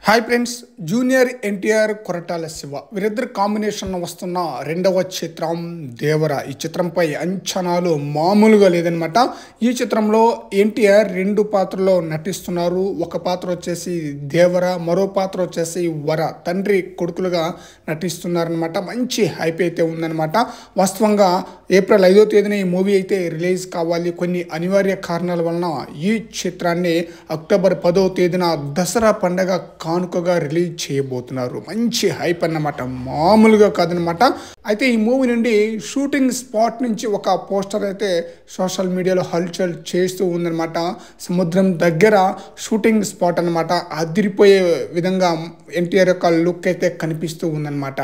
Hi friends, junior NTR Koratala Shiva వీరిద్దరు కాంబినేషన్లో వస్తున్న రెండవ చిత్రం దేవర. ఈ చిత్రంపై అంచనాలు మామూలుగా లేదనమాట. ఈ చిత్రంలో ఎన్టీఆర్ రెండు పాత్రలో నటిస్తున్నారు. ఒక పాత్ర వచ్చేసి దేవర, మరో పాత్ర వచ్చేసి వర, తండ్రి కొడుకులుగా నటిస్తున్నారనమాట. మంచి హైప్ అయితే ఉందన్నమాట. వాస్తవంగా ఏప్రిల్ 5వ తేదీన ఈ మూవీ అయితే రిలీజ్ కావాలి. కొన్ని అనివార్య కారణాల వలన ఈ చిత్రాన్ని అక్టోబర్ 10వ తేదీన దసరా పండగ కానుకగా రిలీజ్ చేయబోతున్నారు. మంచి హైప్ అన్నమాట, మామూలుగా కాదనమాట. అయితే ఈ మూవీ నుండి షూటింగ్ స్పాట్ నుంచి ఒక పోస్టర్ అయితే సోషల్ మీడియాలో హల్చల్ చేస్తూ ఉందన్నమాట. సముద్రం దగ్గర షూటింగ్ స్పాట్ అనమాట. అదిరిపోయే విధంగా ఎన్టీఆర్ యొక్క లుక్ అయితే కనిపిస్తూ ఉందన్నమాట.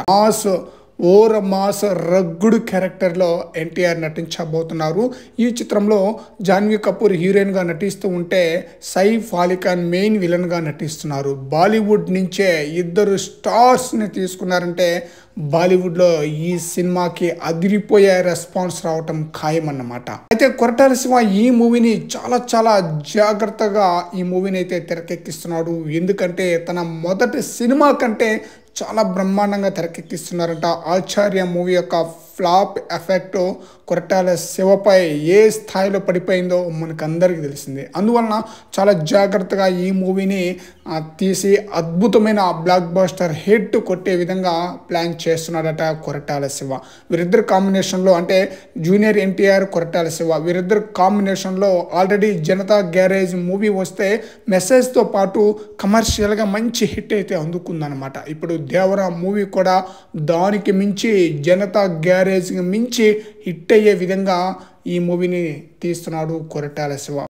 మాస్ రగ్గుడు క్యారెక్టర్లో ఎన్టీఆర్ నటించబోతున్నారు. ఈ చిత్రంలో జాన్వీ కపూర్ హీరోయిన్గా నటిస్తూ ఉంటే సైఫ్ అలీ ఖాన్ మెయిన్ విలన్గా నటిస్తున్నారు. బాలీవుడ్ నుంచే ఇద్దరు స్టార్స్ని తీసుకున్నారంటే బాలీవుడ్లో ఈ సినిమాకి అదిరిపోయే రెస్పాన్స్ రావటం ఖాయమన్నమాట. అయితే కొరటాల శివ ఈ మూవీని చాలా జాగ్రత్తగా ఈ మూవీని అయితే తెరకెక్కిస్తున్నాడు. ఎందుకంటే తన మొదటి సినిమా కంటే చాలా బ్రహ్మాండంగా తెరకెక్కిస్తున్నారంట. ఆచార్య మూవీ యొక్క ఫ్లాప్ ఎఫెక్ట్ కొరటాల శివపై ఏ స్థాయిలో పడిపోయిందో మనకు అందరికీ తెలిసిందే. అందువలన చాలా జాగ్రత్తగా ఈ మూవీని తీసి అద్భుతమైన బ్లాక్ బస్టర్ హిట్ కొట్టే విధంగా ప్లాన్ చేస్తున్నాడట కొరటాల శివ. వీరిద్దరు కాంబినేషన్లో, అంటే జూనియర్ ఎన్టీఆర్ కొరటాల శివ వీరిద్దరు కాంబినేషన్లో ఆల్రెడీ జనతా గ్యారేజ్ మూవీ వస్తే మెసేజ్తో పాటు కమర్షియల్గా మంచి హిట్ అయితే అందుకుందనమాట. ఇప్పుడు దేవర మూవీ కూడా దానికి మించి జనతా గ్యారేజ్కి మించి హిట్ అయ్యే విధంగా ఈ మూవీని తీస్తున్నాడు కొరటాల శివ.